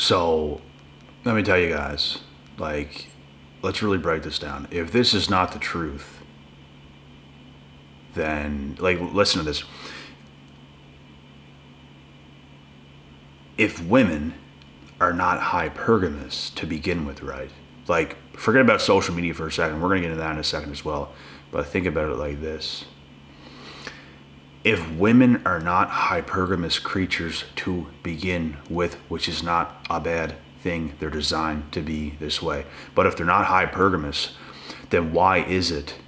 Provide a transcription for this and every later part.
So, let me tell you guys, like, let's really break this down. If this is not the truth, then, like, listen to this. If women are not hypergamous to begin with, right? Like, forget about social media for a second. We're going to get into that in a second as well. But think about it like this. If women are not hypergamous creatures to begin with, which is not a bad thing, they're designed to be this way. But if they're not hypergamous, then why is it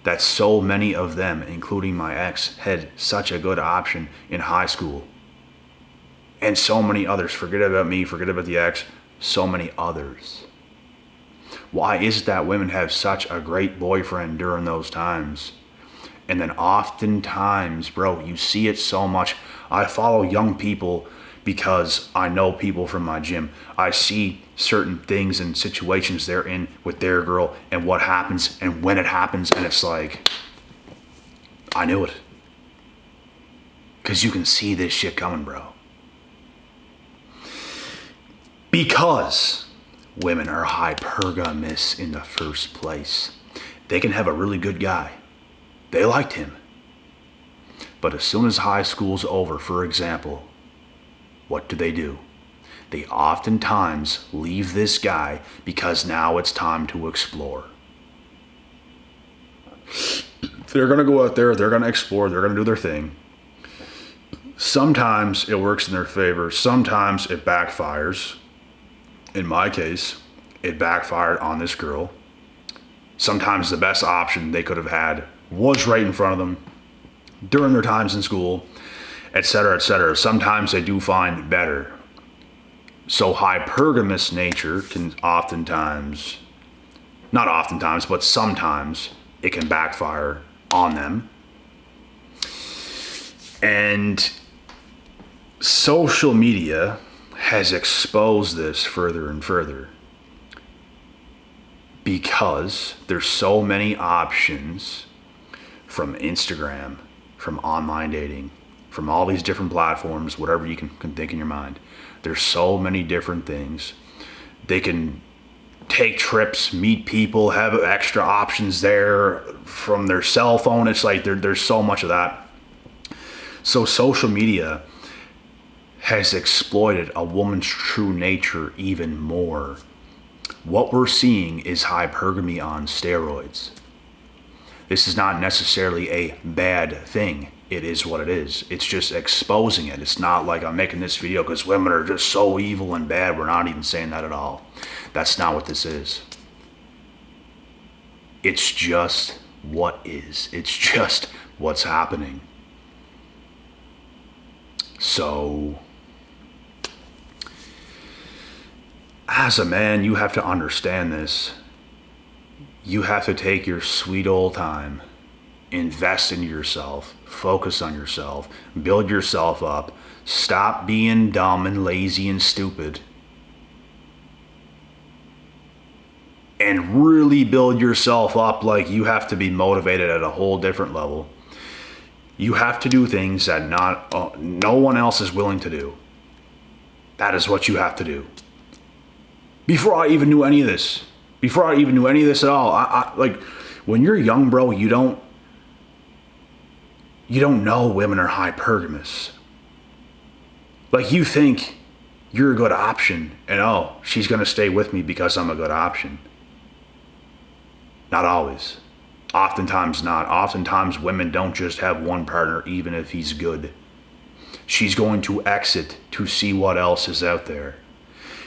that so many of them, including my ex, had such a good option in high school? And so many others, forget about me, forget about the ex, so many others. Why is it that women have such a great boyfriend during those times? And then oftentimes, bro, you see it so much. I follow young people because I know people from my gym. I see certain things and situations they're in with their girl and what happens and when it happens. And it's like, I knew it. Because you can see this shit coming, bro. Because women are hypergamous in the first place. They can have a really good guy. They liked him. But as soon as high school's over, for example, what do? They oftentimes leave this guy because now it's time to explore. They're going to go out there, they're going to explore, they're going to do their thing. Sometimes it works in their favor, sometimes it backfires. In my case, it backfired on this girl. Sometimes the best option they could have had was right in front of them during their times in school, etc., etc. Sometimes they do find better. So hypergamous nature can oftentimes, not oftentimes, but sometimes it can backfire on them. And social media has exposed this further and further because there's so many options from Instagram, from online dating, from all these different platforms, whatever you can think in your mind. There's so many different things. They can take trips, meet people, have extra options there from their cell phone. It's like there's so much of that. So social media has exploited a woman's true nature even more. What we're seeing is hypergamy on steroids. This is not necessarily a bad thing. It is what it is. It's just exposing it. It's not like I'm making this video because women are just so evil and bad. We're not even saying that at all. That's not what this is. It's just what is. It's just what's happening. So, as a man, you have to understand this. You have to take your sweet old time, invest in yourself, focus on yourself, build yourself up, stop being dumb and lazy and stupid, and really build yourself up. Like, you have to be motivated at a whole different level. You have to do things that no one else is willing to do. That is what you have to do. Before I even knew any of this, at all, I like, when you're young, bro, you don't know women are hypergamous. Like, you think you're a good option, and oh, she's gonna stay with me because I'm a good option. Not always. Oftentimes not. Oftentimes women don't just have one partner, even if he's good. She's going to exit to see what else is out there.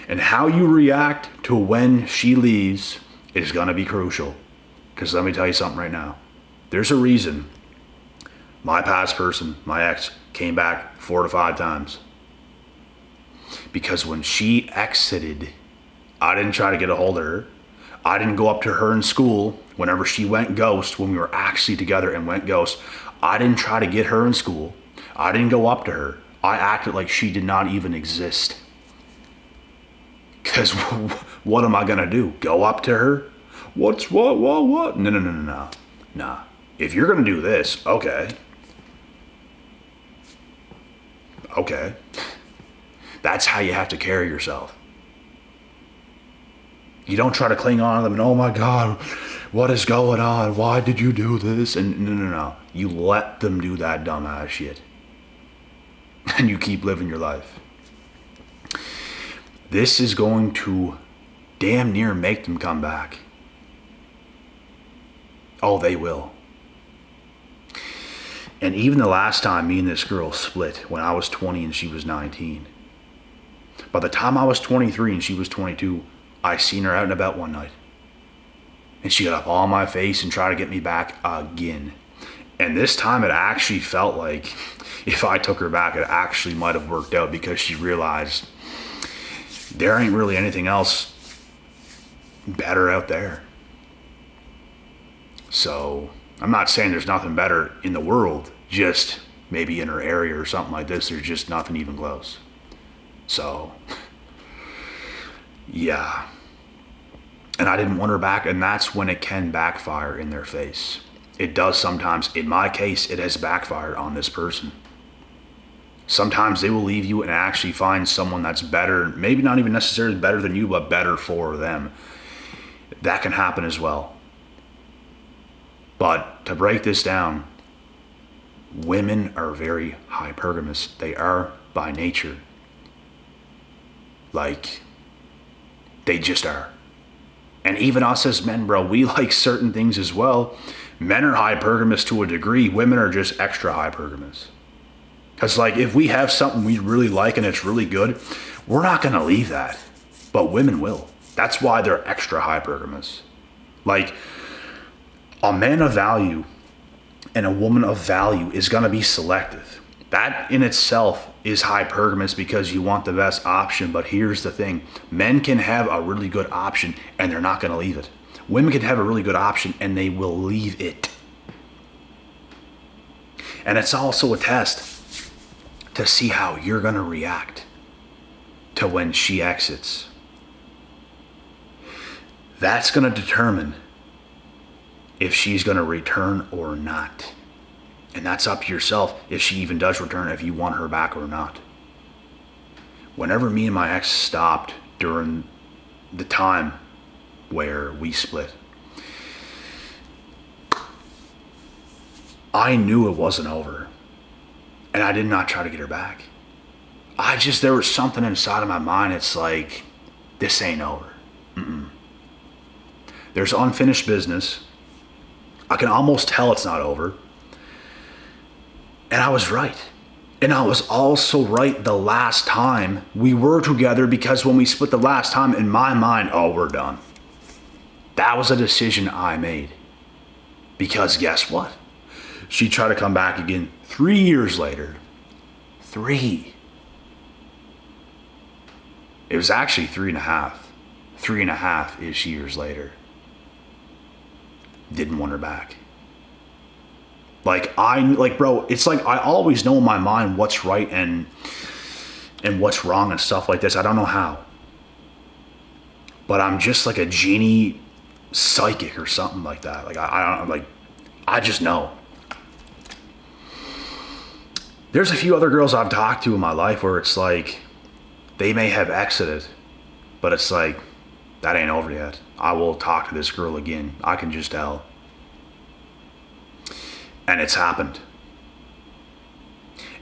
And how you react to when she leaves is going to be crucial. Because let me tell you something right now. There's a reason my past person, my ex, came back 4 to 5 times. Because when she exited, I didn't try to get a hold of her. I didn't go up to her in school whenever she went ghost, when we were actually together and went ghost. I didn't try to get her in school. I didn't go up to her. I acted like she did not even exist. Because what am I going to do? Go up to her? What? No. Nah. If you're going to do this, okay. That's how you have to carry yourself. You don't try to cling on to them and, oh my God, what is going on? Why did you do this? And no. You let them do that dumbass shit. And you keep living your life. This is going to damn near make them come back. Oh, they will. And even the last time me and this girl split, when I was 20 and she was 19, by the time I was 23 and she was 22, I seen her out and about one night. And she got up all in my face and tried to get me back again. And this time it actually felt like if I took her back, it actually might have worked out, because she realized there ain't really anything else better out there. So I'm not saying there's nothing better in the world, just maybe in her area or something like this, there's just nothing even close. So, yeah. And I didn't want her back, and that's when it can backfire in their face. It does sometimes. In my case, it has backfired on this person. Sometimes they will leave you and actually find someone that's better, maybe not even necessarily better than you, but better for them. That can happen as well. But to break this down, women are very hypergamous. They are by nature. Like, they just are. And even us as men, bro, we like certain things as well. Men are hypergamous to a degree. Women are just extra hypergamous. Because, like, if we have something we really like and it's really good, we're not going to leave that. But women will. That's why they're extra hypergamous. Like, a man of value and a woman of value is going to be selective. That in itself is hypergamous, because you want the best option. But here's the thing. Men can have a really good option and they're not going to leave it. Women can have a really good option and they will leave it. And it's also a test to see how you're going to react to when she exits. That's going to determine if she's going to return or not. And that's up to yourself if she even does return, if you want her back or not. Whenever me and my ex stopped during the time where we split, I knew it wasn't over. And I did not try to get her back. There was something inside of my mind. It's like, this ain't over. There's unfinished business. I can almost tell it's not over. And I was right. And I was also right the last time we were together, because when we split the last time, in my mind, oh, we're done. That was a decision I made. Because guess what? She tried to come back again 3 years later. 3. It was actually 3.5. 3.5-ish years later. Didn't want her back. Bro, it's like I always know in my mind what's right and what's wrong and stuff like this. I don't know how. But I'm just like a genie psychic or something like that. Like I just know. There's a few other girls I've talked to in my life where it's like they may have exited, but it's like, that ain't over yet. I will talk to this girl again. I can just tell. And it's happened.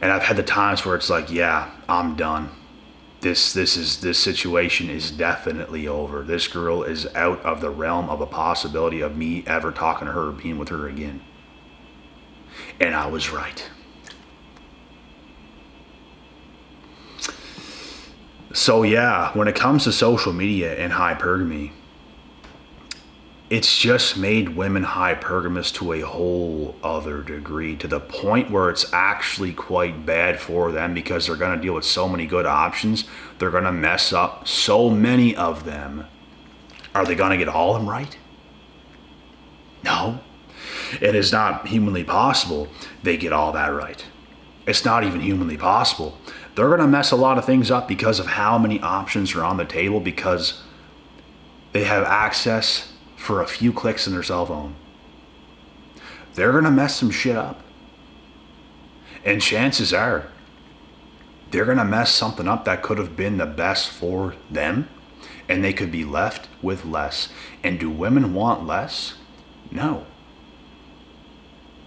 And I've had the times where it's like, yeah, I'm done. This situation is definitely over. This girl is out of the realm of a possibility of me ever talking to her or being with her again. And I was right. So yeah, when it comes to social media and hypergamy, it's just made women hypergamous to a whole other degree, to the point where it's actually quite bad for them, because they're going to deal with so many good options. They're going to mess up so many of them. Are they going to get all of them right? No. It is not humanly possible they get all that right. It's not even humanly possible. They're going to mess a lot of things up because of how many options are on the table, because they have access for a few clicks in their cell phone. They're going to mess some shit up. And chances are, they're going to mess something up that could have been the best for them, and they could be left with less. And do women want less? No.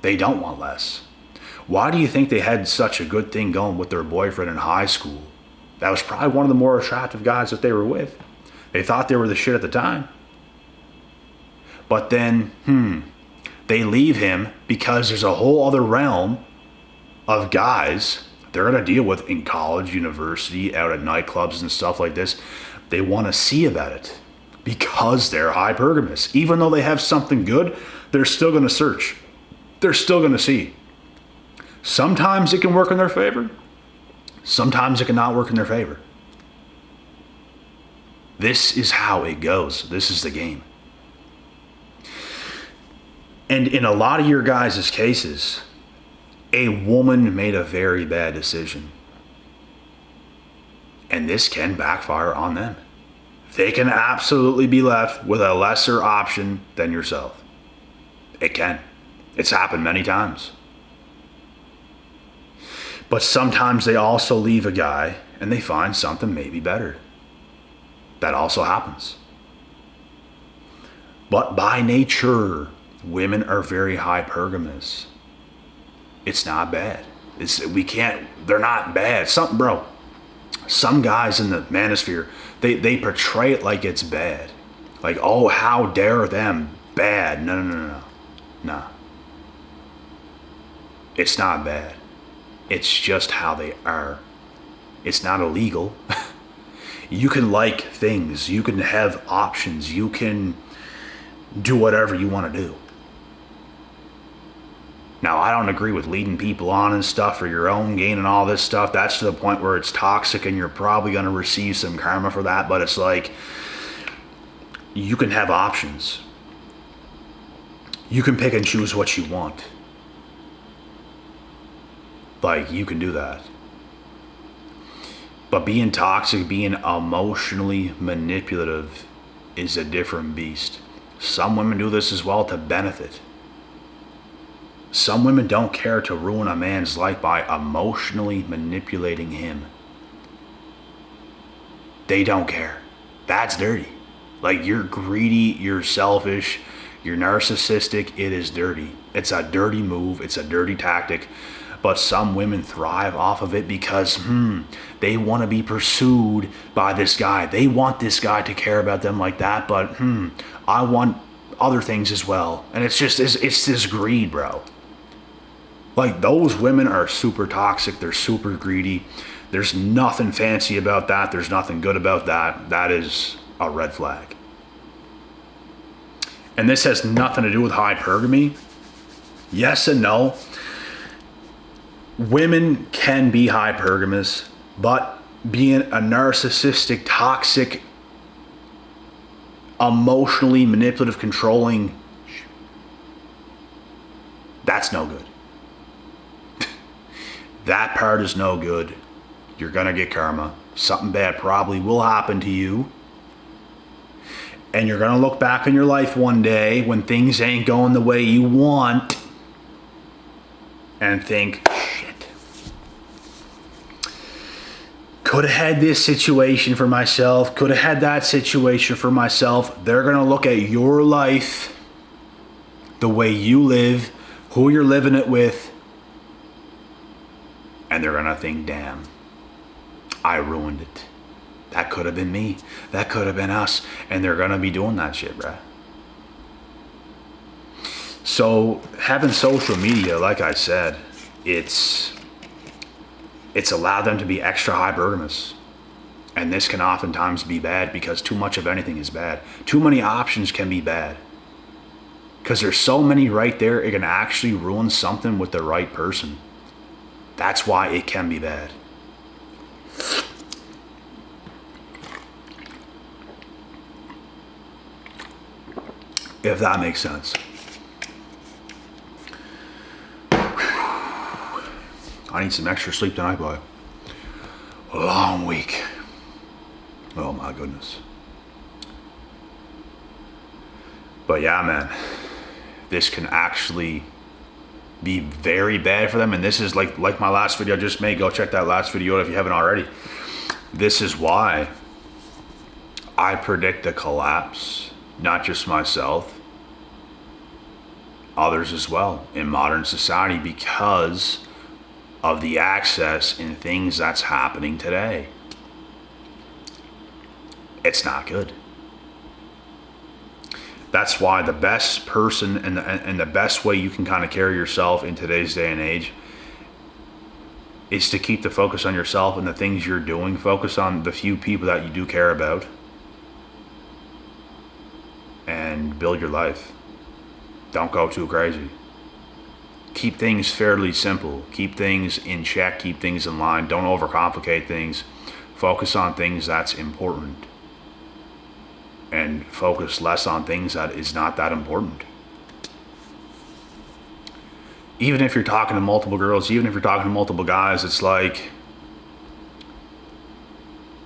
They don't want less. Why do you think they had such a good thing going with their boyfriend in high school? That was probably one of the more attractive guys that they were with. They thought they were the shit at the time. But then, they leave him because there's a whole other realm of guys they're going to deal with in college, university, out at nightclubs and stuff like this. They want to see about it because they're hypergamous. Even though they have something good, they're still going to search. They're still going to see. Sometimes it can work in their favor. Sometimes it cannot work in their favor. This is how it goes. This is the game. And in a lot of your guys' cases, a woman made a very bad decision. And this can backfire on them. They can absolutely be left with a lesser option than yourself. It can. It's happened many times. But sometimes they also leave a guy and they find something maybe better. That also happens. But by nature, women are very hypergamous. It's not bad. They're not bad. Some guys in the manosphere, they portray it like it's bad. Like, oh, how dare them, bad. No. It's not bad. It's just how they are. It's not illegal. You can like things. You can have options. You can do whatever you want to do. Now, I don't agree with leading people on and stuff for your own gain and all this stuff. That's to the point where it's toxic and you're probably going to receive some karma for that. But it's like, you can have options. You can pick and choose what you want. Like, you can do that. But being toxic, being emotionally manipulative is a different beast. Some women do this as well to benefit. Some women don't care to ruin a man's life by emotionally manipulating him. They don't care. That's dirty. Like, you're greedy, you're selfish, you're narcissistic. It is dirty. It's a dirty move. It's a dirty tactic. But some women thrive off of it because, they want to be pursued by this guy. They want this guy to care about them like that, but, I want other things as well. And it's this greed, bro. Like, those women are super toxic. They're super greedy. There's nothing fancy about that. There's nothing good about that. That is a red flag. And this has nothing to do with hypergamy. Yes and no. Women can be hypergamous, but being a narcissistic, toxic, emotionally manipulative, controlling, that's no good. That part is no good. You're going to get karma. Something bad probably will happen to you. And you're going to look back on your life one day when things ain't going the way you want and think, shit. Could have had this situation for myself. Could have had that situation for myself. They're going to look at your life, the way you live, who you're living it with, and they're going to think, damn, I ruined it. That could have been me. That could have been us. And they're going to be doing that shit, bruh. So having social media, like I said, it's allowed them to be extra hypergamous. And this can oftentimes be bad because too much of anything is bad. Too many options can be bad. Because there's so many right there, it can actually ruin something with the right person. That's why it can be bad. If that makes sense. I need some extra sleep tonight, boy. A long week. Oh my goodness. But yeah, man, this can actually be very bad for them. And this is like my last video I just made. Go check that last video out if you haven't already. This is why I predict the collapse, not just myself, others as well in modern society, because of the access and things that's happening today. It's not good. That's why the best person and the best way you can kind of carry yourself in today's day and age is to keep the focus on yourself and the things you're doing. Focus on the few people that you do care about and build your life. Don't go too crazy. Keep things fairly simple. Keep things in check. Keep things in line. Don't overcomplicate things. Focus on things that's important. And focus less on things that is not that important. Even if you're talking to multiple girls, even if you're talking to multiple guys, it's like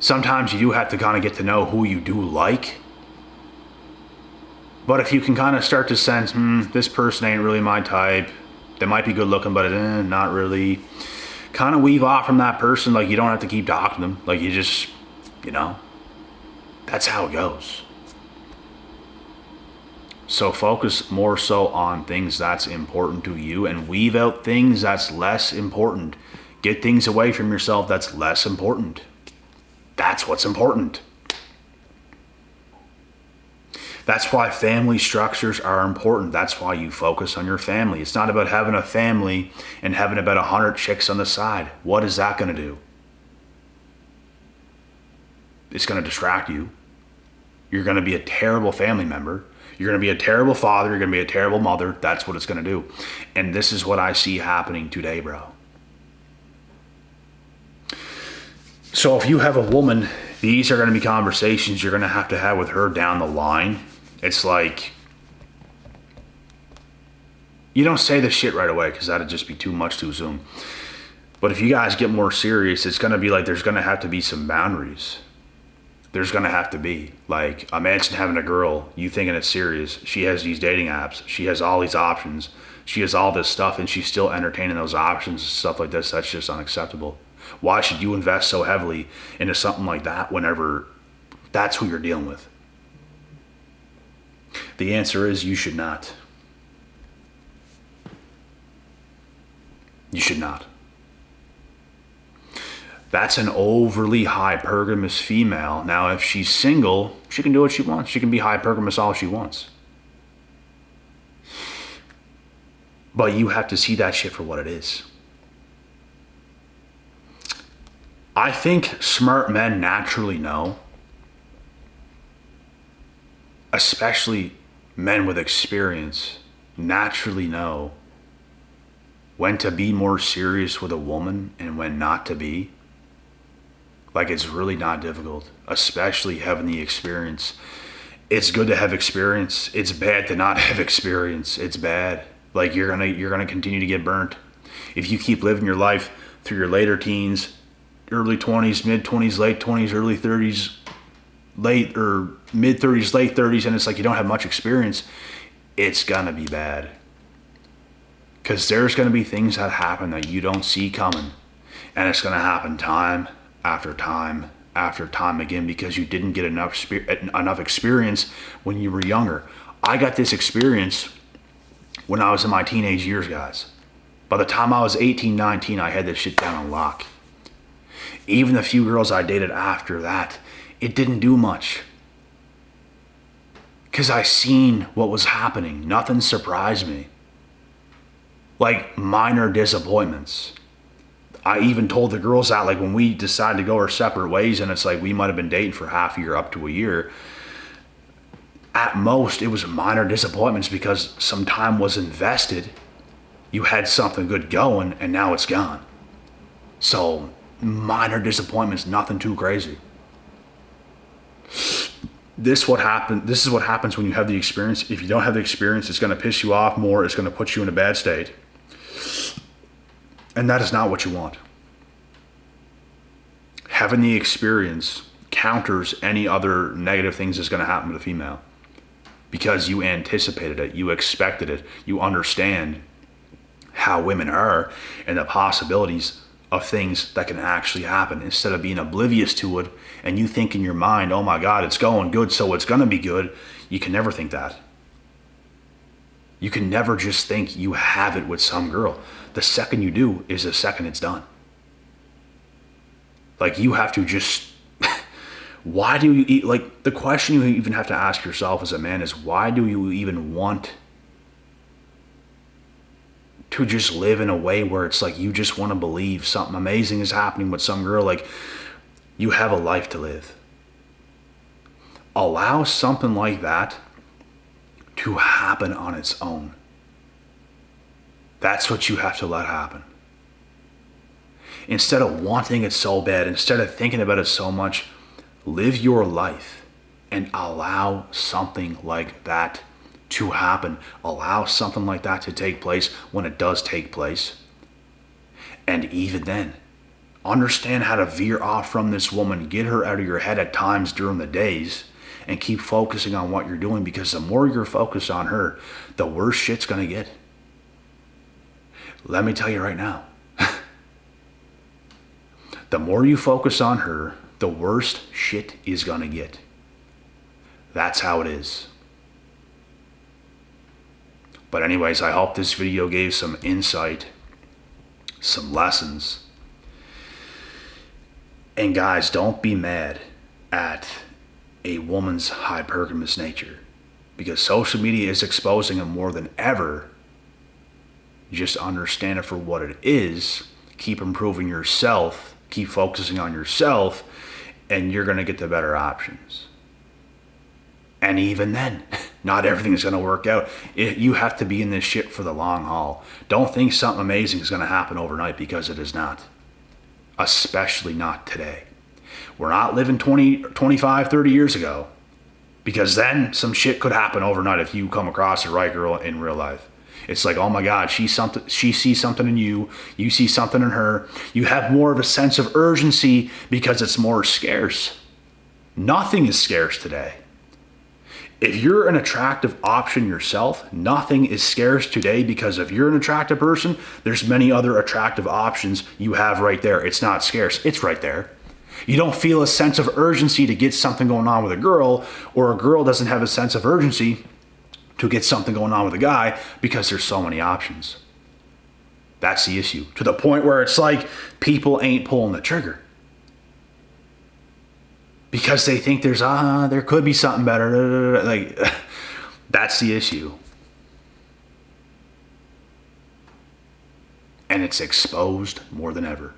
sometimes you do have to kind of get to know who you do like. But if you can kind of start to sense, this person ain't really my type. They might be good looking, but not really. Kind of weave off from that person. Like, you don't have to keep talking to them. Like, you just, that's how it goes. So focus more so on things that's important to you and weave out things that's less important. Get things away from yourself that's less important. That's what's important. That's why family structures are important. That's why you focus on your family. It's not about having a family and having about 100 chicks on the side. What is that going to do? It's going to distract you. You're going to be a terrible family member. You're going to be a terrible father. You're going to be a terrible mother. That's what it's going to do. And this is what I see happening today, bro. So if you have a woman, these are going to be conversations you're going to have with her down the line. It's like, you don't say this shit right away because that'd just be too much too soon. But if you guys get more serious, it's going to be like there's going to have to be some boundaries. There's going to have to be. Like, imagine having a girl, you thinking it's serious. She has these dating apps. She has all these options. She has all this stuff, and she's still entertaining those options and stuff like this. That's just unacceptable. Why should you invest so heavily into something like that whenever that's who you're dealing with? The answer is you should not. You should not. That's an overly hypergamous female. Now, if she's single, she can do what she wants. She can be hypergamous all she wants. But you have to see that shit for what it is. I think smart men naturally know, especially men with experience, naturally know when to be more serious with a woman and when not to be. Like, it's really not difficult, especially having the experience. It's good to have experience. It's bad to not have experience. It's bad. Like, you're gonna continue to get burnt. If you keep living your life through your later teens, early 20s, mid 20s, late 20s, early 30s, late or mid 30s, late 30s, and it's like you don't have much experience, it's gonna be bad. Because there's gonna be things that happen that you don't see coming. And it's gonna happen time after time after time again because you didn't get enough experience when you were younger. I got this experience when I was in my teenage years, guys. By the time I was 18, 19, I had this shit down on lock. Even the few girls I dated after that, it didn't do much. Because I seen what was happening. Nothing surprised me. Like, minor disappointments. I even told the girls that, like, when we decided to go our separate ways, and it's like we might have been dating for half a year up to a year, at most it was minor disappointments because some time was invested. You had something good going and now it's gone. So minor disappointments, nothing too crazy. This is what happens when you have the experience. If you don't have the experience, it's going to piss you off more. It's going to put you in a bad state. And that is not what you want. Having the experience counters any other negative things that's going to happen to the female. Because you anticipated it, you expected it, you understand how women are and the possibilities of things that can actually happen, instead of being oblivious to it and you think in your mind, oh my God, it's going good, so it's going to be good. You can never think that. You can never just think you have it with some girl. The second you do is the second it's done. Like, you have to just, why do you eat, like, the question you even have to ask yourself as a man is, why do you even want to just live in a way where it's like you just want to believe something amazing is happening with some girl? Like, you have a life to live. Allow something like that to happen on its own. That's what you have to let happen. Instead of wanting it so bad, instead of thinking about it so much, live your life and allow something like that to happen. Allow something like that to take place when it does take place. And even then, understand how to veer off from this woman. Get her out of your head at times during the days and keep focusing on what you're doing, because the more you're focused on her, the worse shit's gonna get. Let me tell you right now, the more you focus on her, the worst shit is gonna get. That's how it is. But anyways, I hope this video gave some insight, some lessons. And guys, don't be mad at a woman's hypergamous nature, because social media is exposing it more than ever. Just understand it for what it is. Keep improving yourself. Keep focusing on yourself, and you're going to get the better options. And even then, not everything is going to work out. You have to be in this shit for the long haul. Don't think something amazing is going to happen overnight, because it is not. Especially not today. We're not living 20, 25, 30 years ago, because then some shit could happen overnight if you come across the right girl in real life. It's like, oh my God, she sees something in you, you see something in her. You have more of a sense of urgency because it's more scarce. Nothing is scarce today. If you're an attractive option yourself, nothing is scarce today, because if you're an attractive person, there's many other attractive options you have right there. It's not scarce, it's right there. You don't feel a sense of urgency to get something going on with a girl, or a girl doesn't have a sense of urgency to get something going on with a guy, because there's so many options. That's the issue. To the point where it's like people ain't pulling the trigger, because they think there could be something better. Like, that's the issue. And it's exposed more than ever.